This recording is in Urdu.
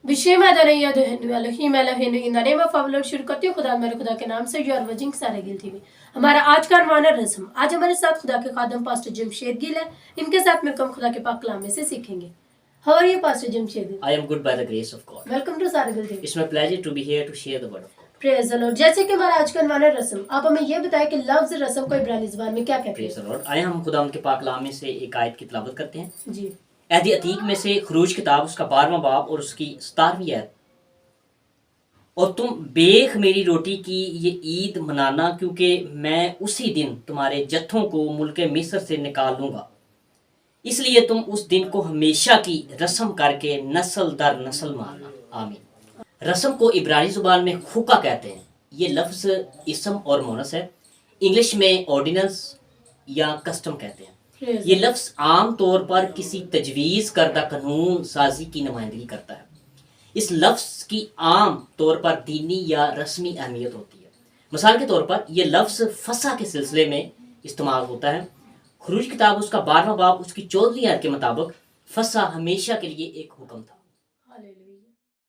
بشیم in the name of our Lord شروع کرتی ہوں خدا میرے خدا کے نام سے. You are watching سارا گل ٹی وی. ہمارا آج کا عنوان ہے رسم. آج ہمارے ساتھ خدا کے خادم پاسٹر جمشید گل ہے. ان کے ساتھ مل کر ہم خدا کے پاک کلام میں سے سیکھیں گے. How are you, Pastor Jamshed? I am good by the grace of God. Welcome to Sara Gul TV وی. It's my pleasure to be here to share the word of God. Praise the Lord. جیسے کہ ہمارا آج کا عنوان ہے رسم. آپ ہمیں یہ بتائیں کہ لفظ رسم کو عبرانی زبان میں کیا کہتے ہیں؟ Praise the Lord. آئے ہم خدا کے پاک کلام میں سے ایک آیت کی تلاوت کرتے ہیں. جی. عہد عتیق میں سے خروج کتاب اس کا 12واں باب اور اس کی 17ویں آیت. اور تم بیخ میری روٹی کی یہ عید منانا کیونکہ میں اسی دن تمہارے جتھوں کو ملک مصر سے نکال لوں گا. اس لیے تم اس دن کو ہمیشہ کی رسم کر کے نسل در نسل ماننا. آمین. رسم کو عبرانی زبان میں خوکا کہتے ہیں. یہ لفظ اسم اور مونس ہے. انگلش میں آرڈیننس یا کسٹم کہتے ہیں. یہ لفظ عام طور پر کسی تجویز کردہ قانون سازی کی نمائندگی کرتا ہے. اس لفظ کی عام طور پر دینی یا رسمی اہمیت ہوتی ہے. مثال کے طور پر یہ لفظ فسح کے سلسلے میں استعمال ہوتا ہے. خروج کتاب اس کا 12واں باب اس کی 14ویں آیت کے مطابق فسح ہمیشہ کے لیے ایک حکم تھا.